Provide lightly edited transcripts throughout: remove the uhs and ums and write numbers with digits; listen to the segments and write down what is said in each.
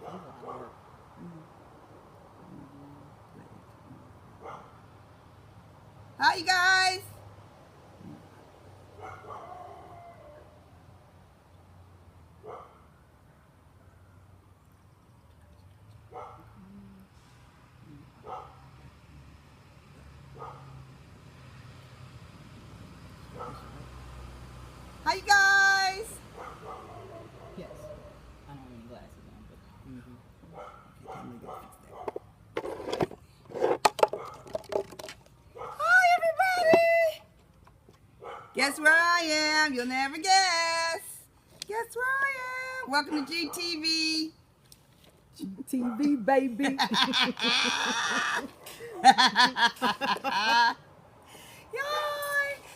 Hi, you guys. Hi, you guys. Yes. I don't have any glasses on, but. Hi, everybody. Guess where I am? You'll never guess. Guess where I am? Welcome to GTV. TV, baby.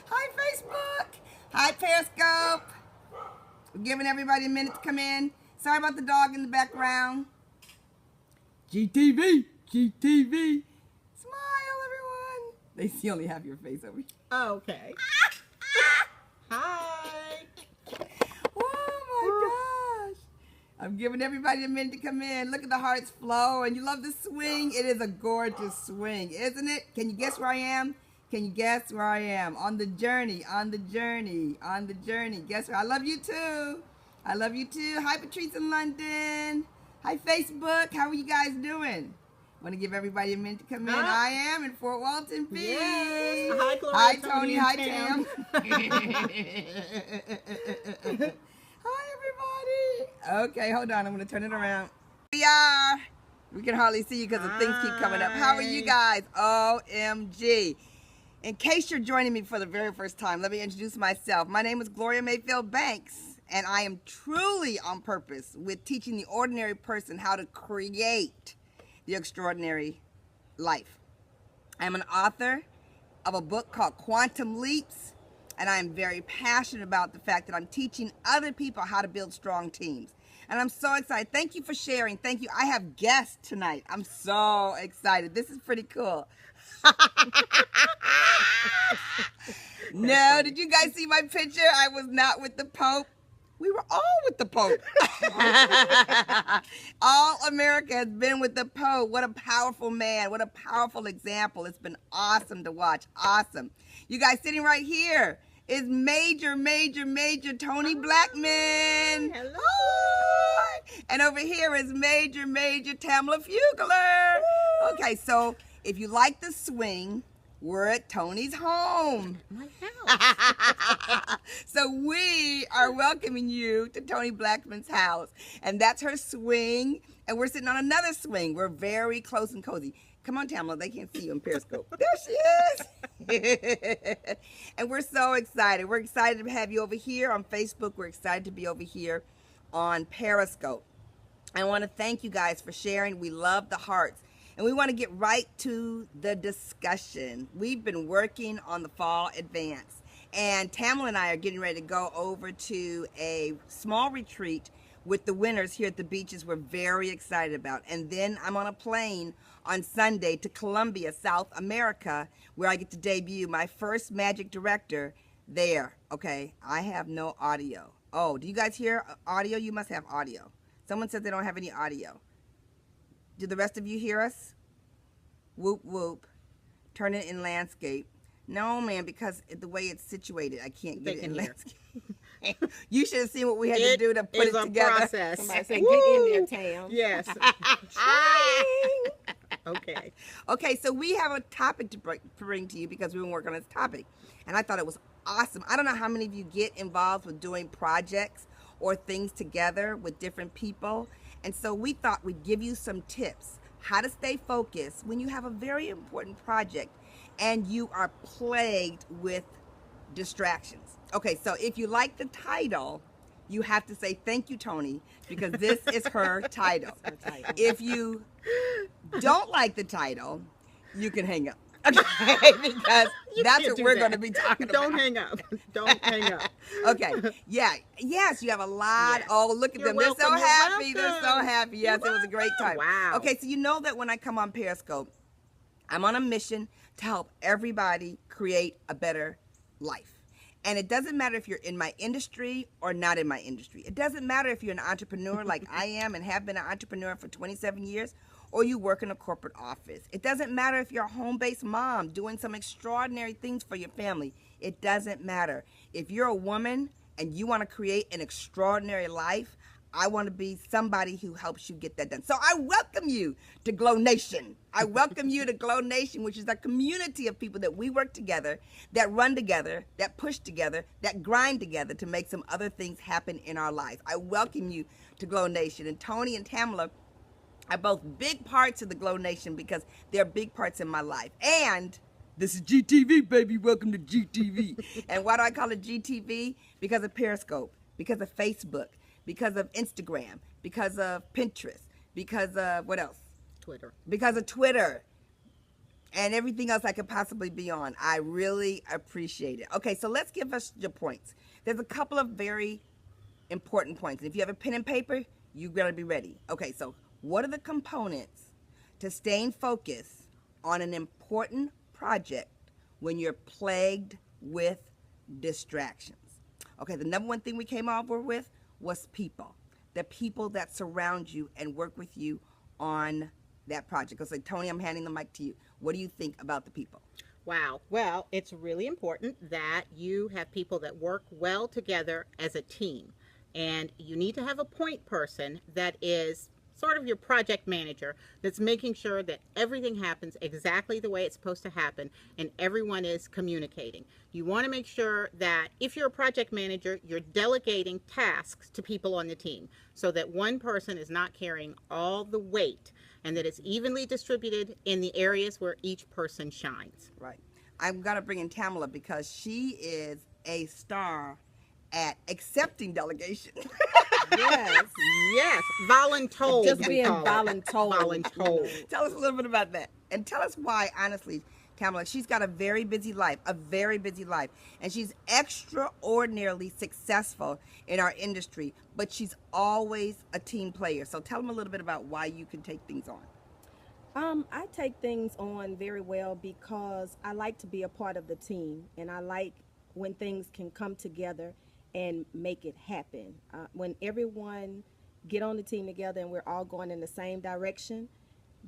Hi, Facebook. Hi, Periscope. We're giving everybody a minute to come in. Sorry about the dog in the background. GTV. GTV. Smile, everyone. They see only have your face over here. Okay. Hi. Oh my gosh. I'm giving everybody a minute to come in. Look at the hearts flow. And you love the swing. It is a gorgeous swing, isn't it? Can you guess where I am? Can you guess where I am? On the journey, on the journey, on the journey. Guess where? I love you too. I love you too. Hi, Patrice in London. Hi, Facebook. How are you guys doing? Want to give everybody a minute to come in. I am in Fort Walton Beach. Yes. Hi, Gloria. Hi, Tony. Hi, Tam. Hi, everybody. Okay, hold on. I'm going to turn it around. We are. We can hardly see you because the things keep coming up. How are you guys? OMG. In case you're joining me for the very first time, let me introduce myself. My name is Gloria Mayfield Banks, and I am truly on purpose with teaching the ordinary person how to create the extraordinary life. I'm an author of a book called Quantum Leaps, and I am very passionate about the fact that I'm teaching other people how to build strong teams. And I'm so excited. Thank you for sharing. Thank you. I have guests tonight. I'm so excited. This is pretty cool. No, did you guys see my picture? I was not with the Pope. We were all with the Pope. All America has been with the Pope. What a powerful man. What a powerful example. It's been awesome to watch. Awesome. You guys sitting right here is Major Tony Blackman. Hello. Hi. And over here is Major Tamla Fugler. Okay, so if you like the swing, we're at Tony's home. My house. So we are welcoming you to Tony Blackman's house. And that's her swing. And we're sitting on another swing. We're very close and cozy. Come on, Tamla. They can't see you in Periscope. There she is. And we're so excited. We're excited to have you over here on Facebook. We're excited to be over here on Periscope. I want to thank you guys for sharing. We love the hearts. And we want to get right to the discussion. We've been working on the fall advance. And Tamla and I are getting ready to go over to a small retreat with the winners here at the beaches we're very excited about. And then I'm on a plane on Sunday to Colombia, South America, where I get to debut my first magic director there. Okay, I have no audio. Oh, do you guys hear audio? You must have audio. Someone said they don't have any audio. Do the rest of you hear us? Whoop, whoop. Turn it in landscape. No, man, because the way it's situated, I can't get it in landscape. You should have seen what we had to do to put it together. Process. Somebody said, get in there, Tam. Yes. Okay. Okay, so we have a topic to bring to you because we've been working on this topic. And I thought it was awesome. I don't know how many of you get involved with doing projects or things together with different people. And so we thought we'd give you some tips how to stay focused when you have a very important project and you are plagued with distractions. Okay, so if you like the title, you have to say thank you, Tony, because this is her title. If you don't like the title, you can hang up. Okay, because that's what we're going to be talking about. Don't hang up. Don't hang up. Okay. Yeah. Yes, you have a lot. Yes. Oh, look at You're them. welcome. They're so You're happy. They're so welcome. happy. Yes, it was a great time. Wow. Okay, so you know that when I come on Periscope, I'm on a mission to help everybody create a better life. And it doesn't matter if you're in my industry or not in my industry. It doesn't matter if you're an entrepreneur like I am and have been an entrepreneur for 27 years, or you work in a corporate office. It doesn't matter if you're a home-based mom doing some extraordinary things for your family. It doesn't matter. If you're a woman and you want to create an extraordinary life, I want to be somebody who helps you get that done. So I welcome you to Glow Nation. I welcome you to Glow Nation, which is a community of people that we work together, that run together, that push together, that grind together to make some other things happen in our lives. I welcome you to Glow Nation. And Tony and Tamala are both big parts of the Glow Nation because they're big parts in my life. And this is GTV, baby. Welcome to GTV. And why do I call it GTV? Because of Periscope, because of Facebook, because of Instagram, because of Pinterest, because of what else? Twitter. Because of Twitter and everything else I could possibly be on. I really appreciate it. Okay, so let's give us your points. There's a couple of very important points. If you have a pen and paper, you've got to be ready. Okay, so what are the components to staying focused on an important project when you're plagued with distractions? Okay, the number one thing we came over with was people. The people that surround you and work with you on that project. So, Tony, I'm handing the mic to you. What do you think about the people? Wow. Well, it's really important that you have people that work well together as a team. And you need to have a point person that is sort of your project manager that's making sure that everything happens exactly the way it's supposed to happen and everyone is communicating. You want to make sure that if you're a project manager, you're delegating tasks to people on the team so that one person is not carrying all the weight and that it's evenly distributed in the areas where each person shines. Right. I'm going to bring in Tamala because she is a star at accepting delegation. Yes. Yes, voluntold. Just we being call it. voluntold. Voluntold. Tell us a little bit about that. And tell us why, honestly, Tamala, she's got a very busy life, and she's extraordinarily successful in our industry, but she's always a team player. So tell them a little bit about why you can take things on. I take things on very well because I like to be a part of the team, and I like when things can come together and make it happen. When everyone get on the team together and we're all going in the same direction,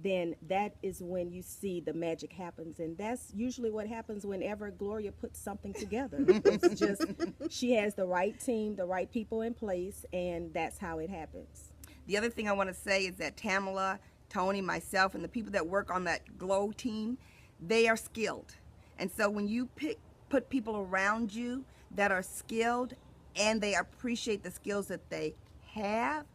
then that is when you see the magic happens. And that's usually what happens whenever Gloria puts something together. It's just, she has the right team, the right people in place, and that's how it happens. The other thing I want to say is that Tamala, Tony, myself, and the people that work on that Glow team, they are skilled. And so when you put people around you that are skilled and they appreciate the skills that they have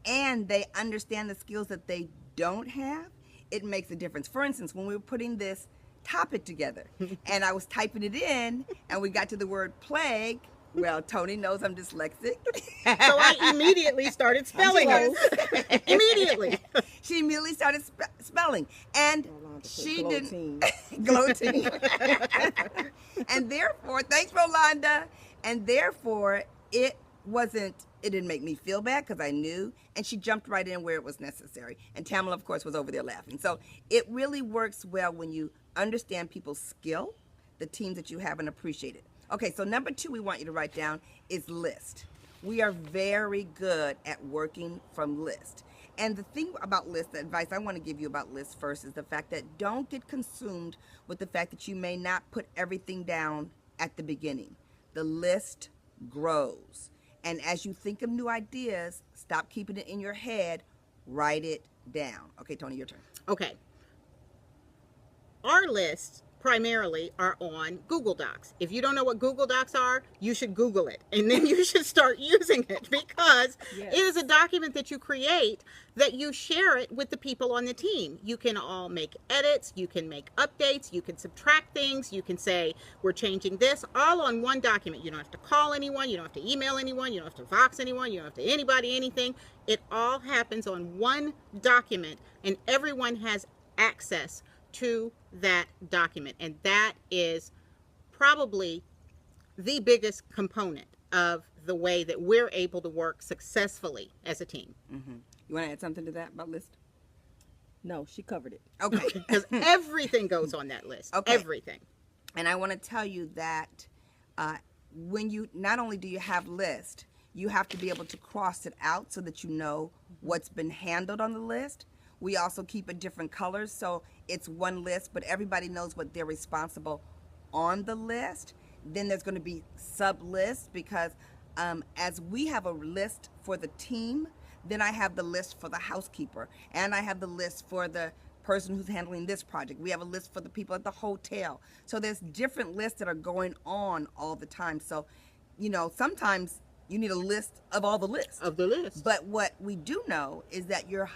and they understand the skills that they don't have, it makes a difference. For instance, when we were putting this topic together and I was typing it in and we got to the word plague, well, Tony knows I'm dyslexic. So I immediately started spelling it. Immediately. She immediately started spelling. And she Glow didn't. team. Glow team. And therefore, thanks, Rolanda. And therefore, it didn't make me feel bad because I knew. And she jumped right in where it was necessary. And Tamala, of course, was over there laughing. So it really works well when you understand people's skill, the teams that you have, and appreciate it. Okay, so number 2 we want you to write down is list. We are very good at working from list. And the thing about list, the advice I want to give you about lists first is the fact that don't get consumed with the fact that you may not put everything down at the beginning. The list grows. And as you think of new ideas, stop keeping it in your head, write it down. Okay, Tony, your turn. Okay. Our lists primarily are on Google Docs. If you don't know what Google Docs are, you should Google it. And then you should start using it because Yes. it is a document that you create that you share it with the people on the team. You can all make edits, you can make updates, you can subtract things, you can say, we're changing this, all on one document. You don't have to call anyone, you don't have to email anyone, you don't have to Vox anyone, you don't have to anybody anything. It all happens on one document and everyone has access to that document, and that is probably the biggest component of the way that we're able to work successfully as a team. Mm-hmm. You want to add something to that about list? No, she covered it. Okay. Because everything goes on that list. Okay. Everything. And I want to tell you that when you, not only do you have list, you have to be able to cross it out so that you know what's been handled on the list. We also keep it different colors, so it's one list, but everybody knows what they're responsible on the list. Then there's going to be sub lists, because as we have a list for the team, then I have the list for the housekeeper, and I have the list for the person who's handling this project. We have a list for the people at the hotel. So there's different lists that are going on all the time. So, you know, sometimes you need a list of all the lists. Of the list. But what we do know is that you're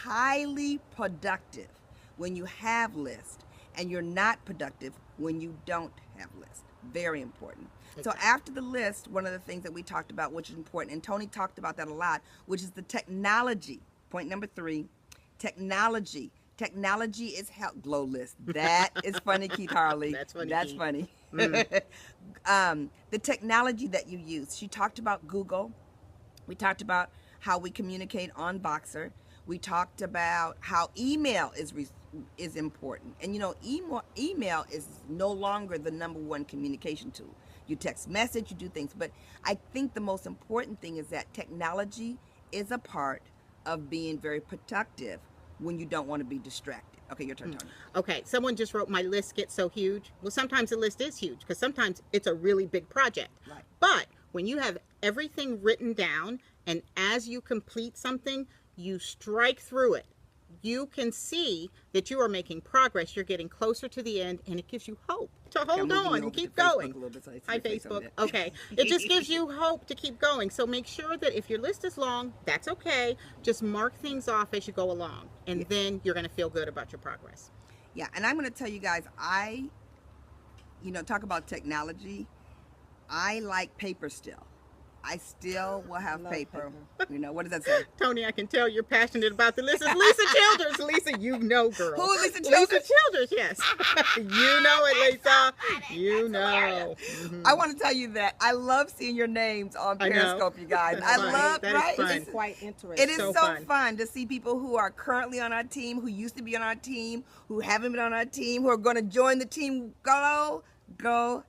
highly productive when you have lists, and you're not productive when you don't have lists. Very important. So after the list, one of the things that we talked about, which is important, and Tony talked about that a lot, which is the technology. Point number 3, technology. Technology is help. Glow list. That is funny, Keith Harley. That's funny. That's Keith. funny. The technology that you use. She talked about Google. We talked about how we communicate on Boxer. We talked about how email is important. And you know, email is no longer the #1 communication tool. You text message, you do things, but I think the most important thing is that technology is a part of being very productive when you don't want to be distracted. Okay, your turn, Tony. Okay, someone just wrote, my list gets so huge. Well, sometimes the list is huge because sometimes it's a really big project. Right. But when you have everything written down, and as you complete something, you strike through it, you can see that you are making progress. You're getting closer to the end, and it gives you hope to hold on and keep going. Hi, Facebook. Okay. It just gives you hope to keep going. So make sure that if your list is long, that's okay. Just mark things off as you go along, and then you're going to feel good about your progress. Yeah, and I'm going to tell you guys, talk about technology. I like paper still. I still will have paper. You know, what does that say? Tony, I can tell you're passionate about the list. It's Lisa Childers. Lisa, you know, girl. Who is Lisa Childers? Lisa Childers, yes. You know it, Lisa. You know. I want to tell you that I love seeing your names on Periscope, you guys. That's fun. love, That is right? fun. It's quite interesting. It is so fun to see people who are currently on our team, who used to be on our team, who haven't been on our team, who are going to join the team. Go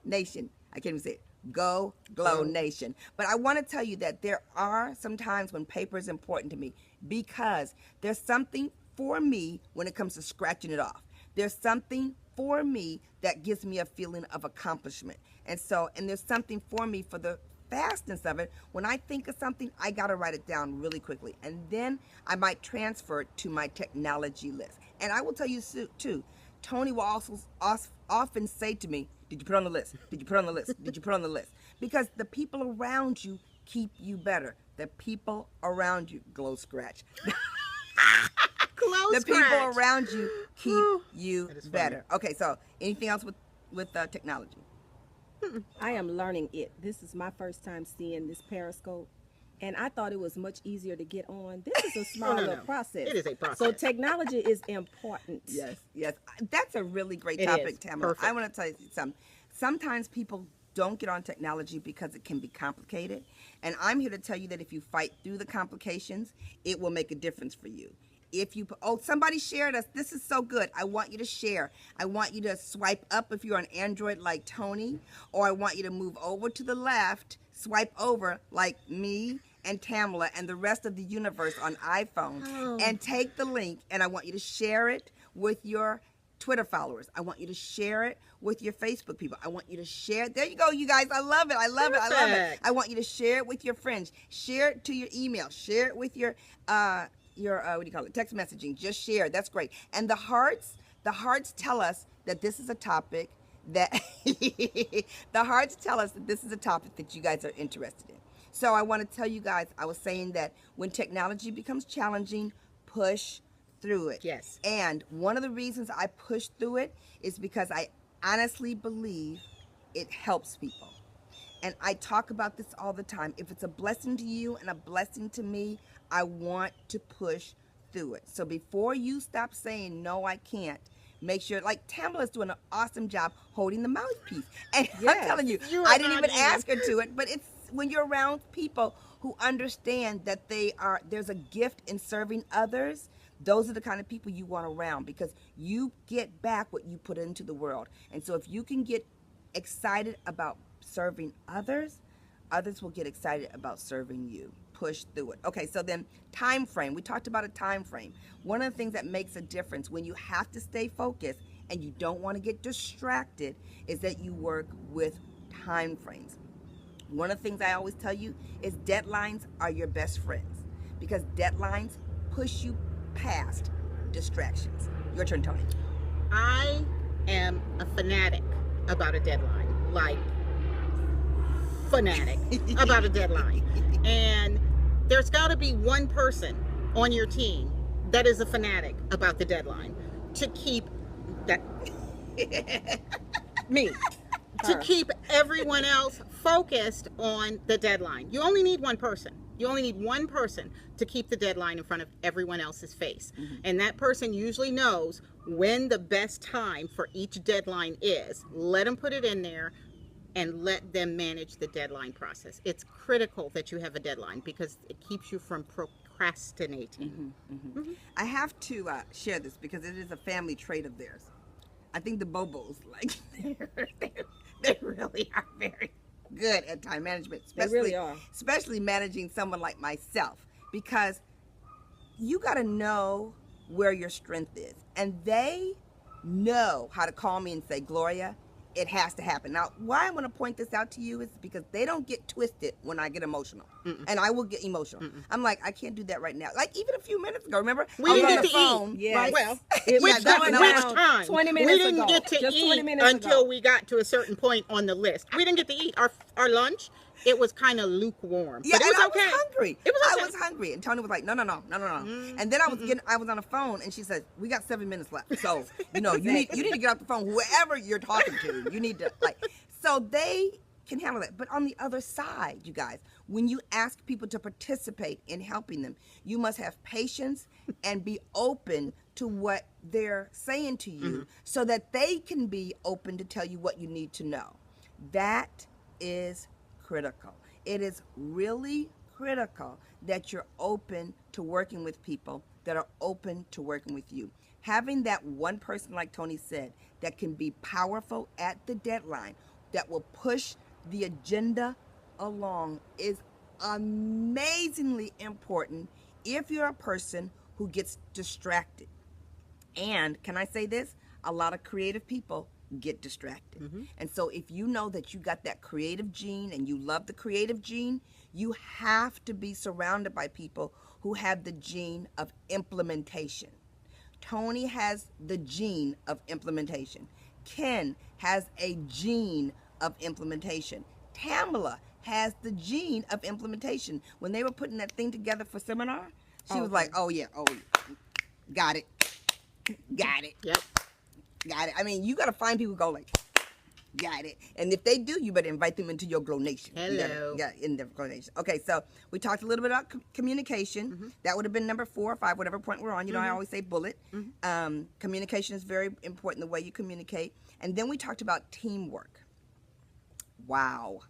Nation. I can't even say it. Go Glow Nation. But I want to tell you that there are some times when paper is important to me, because there's something for me when it comes to scratching it off. There's something for me that gives me a feeling of accomplishment. And there's something for me for the fastness of it. When I think of something, I got to write it down really quickly. And then I might transfer it to my technology list. And I will tell you too, Tony will also often say to me, did you put on the list? Did you put on the list? Did you put on the list? Because the people around you keep you better. The people around you, glow scratch. Close the scratch. people around you keep you better. Okay, so anything else with technology? I am learning it. This is my first time seeing this Periscope, and I thought it was much easier to get on. This is a small little process. It is a process. So technology is important. Yes. That's a really great It topic, is. Tamara. Perfect. I want to tell you something. Sometimes people don't get on technology because it can be complicated. And I'm here to tell you that if you fight through the complications, it will make a difference for you. If you, somebody shared us, this is so good. I want you to share. I want you to swipe up if you're on Android like Tony, or I want you to move over to the left, swipe over like me and Tamala and the rest of the universe on iPhone, and take the link, and I want you to share it with your Twitter followers. I want you to share it with your Facebook people. I want you to share it. There you go, you guys. I love it. I love it. I love it. I want you to share it with your friends. Share it to your email. Share it with your what do you call it? Text messaging. Just share it. That's great. And the hearts tell us that this is a topic that the hearts tell us that this is a topic that you guys are interested in. So I want to tell you guys, I was saying that when technology becomes challenging, push through it. Yes. And one of the reasons I push through it is because I honestly believe it helps people. And I talk about this all the time. If it's a blessing to you and a blessing to me, I want to push through it. So before you stop saying, no, I can't, make sure, like Tamala's doing an awesome job holding the mouthpiece. And I'm telling you, I didn't even ask her to it, but it's when you're around people who understand that there's a gift in serving others, those are the kind of people you want around, because you get back what you put into the world. And so if you can get excited about serving others, others will get excited about serving you. Push through it. Okay, so then time frame. We talked about a time frame. One of the things that makes a difference when you have to stay focused and you don't want to get distracted is that you work with time frames. One of the things I always tell you is deadlines are your best friends because deadlines push you past distractions. Your turn, Tony. I am a fanatic about a deadline, like fanatic about a deadline. And there's got to be one person on your team that is a fanatic about the deadline to keep that me to keep everyone else focused on the deadline. You only need one person. You only need one person to keep the deadline in front of everyone else's face. And that person usually knows when the best time for each deadline is. Let them put it in there and let them manage the deadline process. It's critical that you have a deadline because it keeps you from procrastinating. I have to share this because it is a family trait of theirs. I think the Bobos, like, they really are very good at time management. They really are. Especially managing someone like myself, because you got to know where your strength is. And they know how to call me and say, Gloria, it has to happen. Now, why I want to point this out to you is because they don't get twisted when I get emotional. And I will get emotional. I'm like, I can't do that right now. Like, even a few minutes ago, remember? We I was didn't on get the to phone, eat. Yes. right? Well, It which was going down time? 20 We minutes didn't ago. get to Just 20 eat minutes until ago. we got to a certain point on the list. We didn't get to eat our lunch. It was kind of lukewarm. Yeah, but it was and okay. I was hungry. It was okay. I was hungry, and Tony was like, "No." And then I was on the phone, and she said, "We got 7 minutes left, so you need to get off the phone. Whoever you're talking to, you need to like." So they can handle it. But on the other side, you guys, when you ask people to participate in helping them, you must have patience and be open to what they're saying to you, so that they can be open to tell you what you need to know. That is critical. It is really critical that you're open to working with people that are open to working with you. Having that one person, like Tony said, that can be powerful at the deadline, that will push the agenda along is amazingly important if you're a person who gets distracted. And can I say this? A lot of creative people get distracted. And so if you know that you got that creative gene and you love the creative gene, you have to be surrounded by people who have the gene of implementation. Tony has the gene of implementation. Ken has a gene of implementation. Tamala has the gene of implementation. When they were putting that thing together for seminar, she was like, oh yeah, got it. Yep. Got it. I mean, you got to find people who go like, got it. And if they do, you better invite them into your Glow Nation. Hello. Yeah, in the Glow Nation. Okay, so we talked a little bit about communication. That would have been number 4 or 5, whatever point we're on. You know, I always say bullet. Communication is very important, the way you communicate. And then we talked about teamwork. Wow.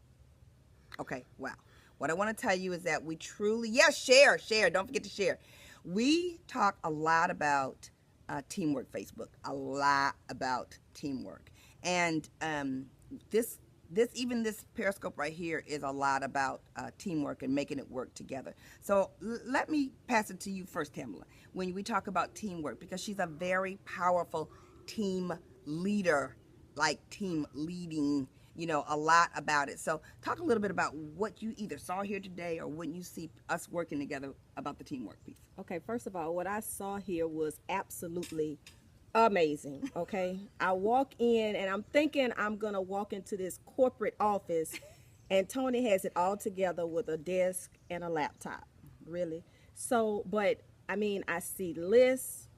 Okay, wow. What I want to tell you is that we truly, share. Don't forget to share. We talk a lot about teamwork, Facebook, a lot about teamwork. And this Periscope right here is a lot about teamwork and making it work together. So let me pass it to you first, Tamala, when we talk about teamwork, because she's a very powerful team leader, like team leading, a lot about it. So talk a little bit about what you either saw here today or when you see us working together about the teamwork piece. Okay, first of all, what I saw here was absolutely amazing. Okay, I walk in and I'm thinking I'm gonna walk into this corporate office and Tony has it all together with a desk and a laptop. Really. So, but I mean, I see lists,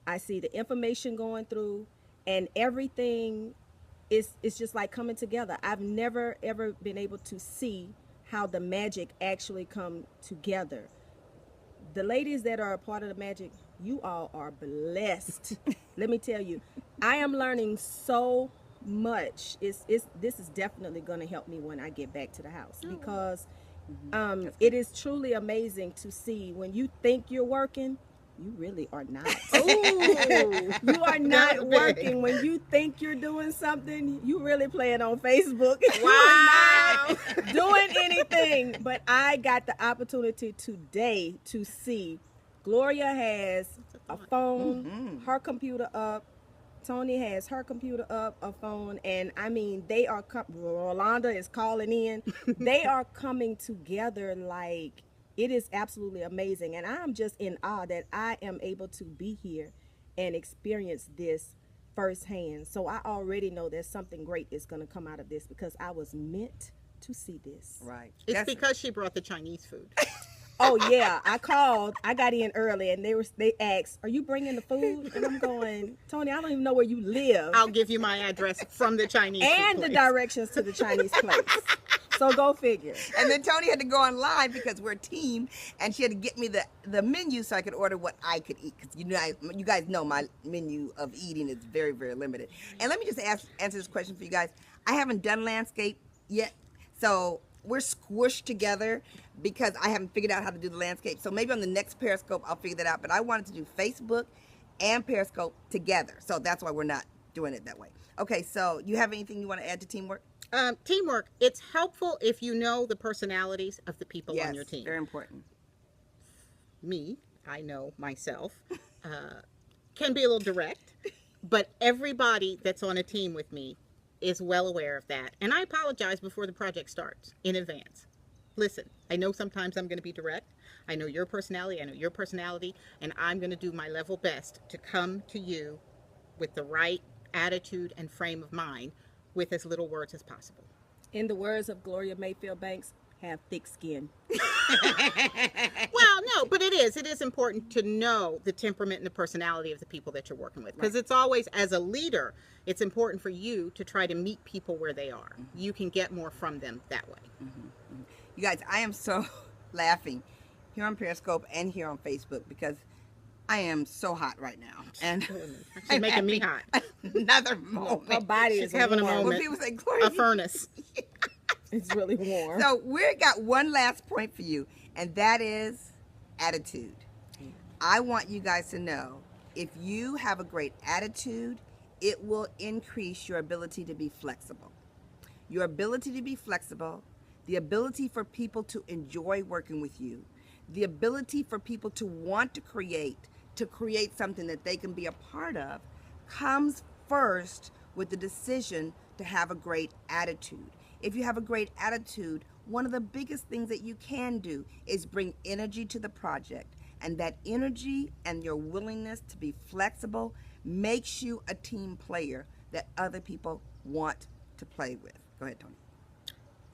I see the information going through, and everything it's just like coming together. I've never ever been able to see how the magic actually come together. The ladies that are a part of the magic, you all are blessed. Let me tell you, I am learning so much. This is definitely going to help me when I get back to the house, because it is truly amazing to see when you think you're working you really are not. Ooh. You are not That's big. working. When you think you're doing something, you really playing on Facebook. Wow. You are not doing anything. But I got the opportunity today to see Gloria has a phone, her computer up. Tony has her computer up, a phone, and I mean, they are, Rolanda is calling in. They are coming together like it is absolutely amazing. And I'm just in awe that I am able to be here and experience this firsthand. So I already know that something great is going to come out of this because I was meant to see this. Right. It's because she brought the Chinese food. Oh yeah, I called. I got in early, and they asked, "Are you bringing the food?" And I'm going, Tony, I don't even know where you live, I'll give you my address from the Chinese food and the place. directions to the Chinese place. So go figure. And then Tony had to go online because we're a team, and she had to get me the menu so I could order what I could eat. Because you guys know my menu of eating is very, very limited. And let me just answer this question for you guys. I haven't done landscape yet, so we're squished together because I haven't figured out how to do the landscape. So maybe on the next Periscope I'll figure that out. But I wanted to do Facebook and Periscope together, so that's why we're not doing it that way. Okay, so you have anything you want to add to teamwork? Teamwork. It's helpful if you know the personalities of the people on your team. Very important. Me, I know myself, can be a little direct, but everybody that's on a team with me is well aware of that. And I apologize before the project starts in advance. Listen, I know sometimes I'm going to be direct. I know your personality, and I'm going to do my level best to come to you with the right attitude and frame of mind with as little words as possible. In the words of Gloria Mayfield Banks, have thick skin. Well, no, but it is important to know the temperament and the personality of the people that you're working with, because it's always, as a leader, it's important for you to try to meet people where they are. You can get more from them that way. You guys, I am so laughing here on Periscope and here on Facebook because I am so hot right now. And She's making me hot. Another moment. Her body She's is having a warm. moment. When people say, Gloria, A furnace. It's really warm. so we got one last point for you, and that is attitude. I want you guys to know, if you have a great attitude, it will increase your ability to be flexible. Your ability to be flexible, the ability for people to enjoy working with you, the ability for people to want to create something that they can be a part of, comes first with the decision to have a great attitude. If you have a great attitude, one of the biggest things that you can do is bring energy to the project. And that energy and your willingness to be flexible makes you a team player that other people want to play with. Go ahead, Tony.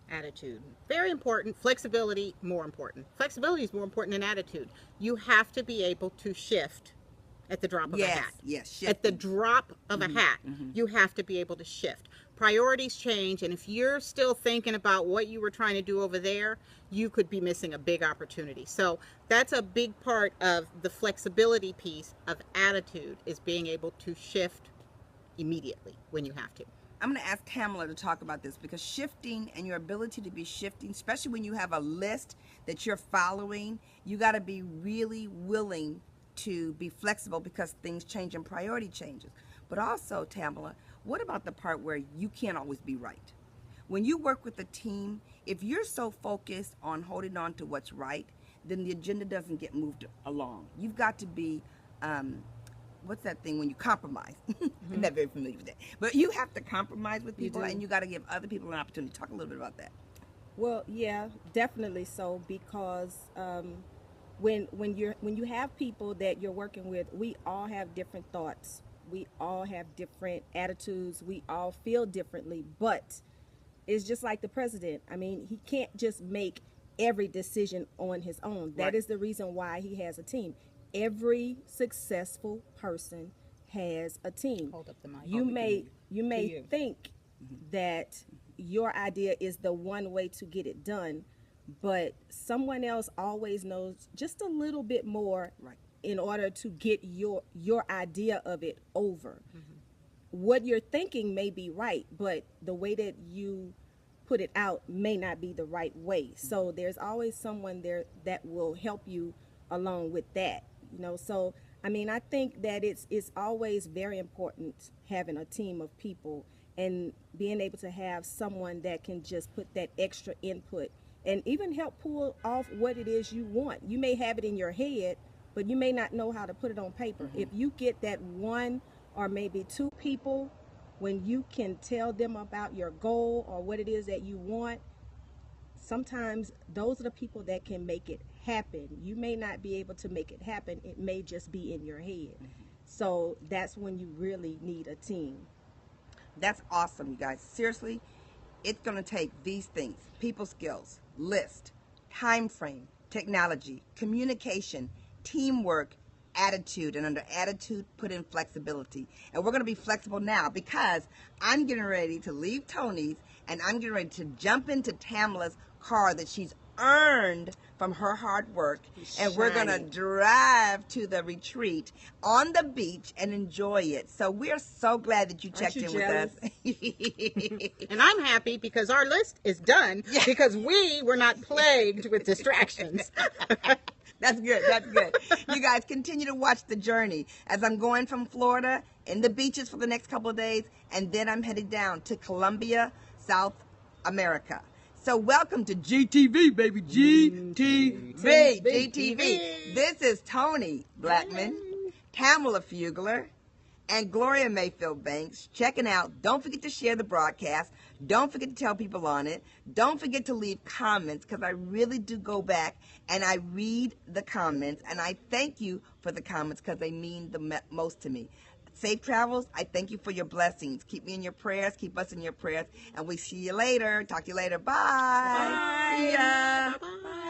Attitude. Very important. Flexibility, more important. Flexibility is more important than attitude. You have to be able to shift at the drop of a hat. Yes, At the drop of a hat, you have to be able to shift. Priorities change, and if you're still thinking about what you were trying to do over there, you could be missing a big opportunity. So that's a big part of the flexibility piece of attitude, is being able to shift immediately when you have to. I'm going to ask Tamala to talk about this, because shifting and your ability to be shifting, especially when you have a list that you're following, you got to be really willing to be flexible because things change and priority changes. But also, Tamala, what about the part where you can't always be right? When you work with a team, if you're so focused on holding on to what's right, then the agenda doesn't get moved along. You've got to be what's that thing when you compromise? I'm not very familiar with that. But you have to compromise with people, and you got to give other people an opportunity. Talk a little bit about that. Well, yeah, definitely so, because when you have people that you're working with, we all have different thoughts. We all have different attitudes. We all feel differently, but it's just like the president. I mean, he can't just make every decision on his own. That is the reason why he has a team. Every successful person has a team. Hold up the mic. You may think that your idea is the one way to get it done, but someone else always knows just a little bit more in order to get your idea of it over. What you're thinking may be right, but the way that you put it out may not be the right way. So there's always someone there that will help you along with that. You know, so I mean, I think that it's always very important having a team of people and being able to have someone that can just put that extra input and even help pull off what it is you want. You may have it in your head, but you may not know how to put it on paper. If you get that one or maybe two people, when you can tell them about your goal or what it is that you want, sometimes those are the people that can make it happen. You may not be able to make it happen. It may just be in your head. So that's when you really need a team. That's awesome, you guys. Seriously, it's going to take these things: people skills, list, time frame, technology, communication, teamwork, attitude, and under attitude, put in flexibility. And we're going to be flexible now because I'm getting ready to leave Tony's and I'm getting ready to jump into Tamla's car that she's earned from her hard work, and we're gonna drive to the retreat on the beach and enjoy it. So we're so glad that you checked in with us. And I'm happy because our list is done because we were not plagued with distractions. That's good. That's good. You guys continue to watch the journey as I'm going from Florida in the beaches for the next couple of days, and then I'm headed down to Colombia, South America. So welcome to GTV, baby. GTV. GTV. This is Tony Blackman, Tamala Fugler, and Gloria Mayfield Banks checking out. Don't forget to share the broadcast. Don't forget to tell people on it. Don't forget to leave comments, because I really do go back and I read the comments, and I thank you for the comments because they mean the most to me. Safe travels. I thank you for your blessings. Keep me in your prayers. Keep us in your prayers. And we see you later. Talk to you later. Bye. Bye. See ya. Bye-bye.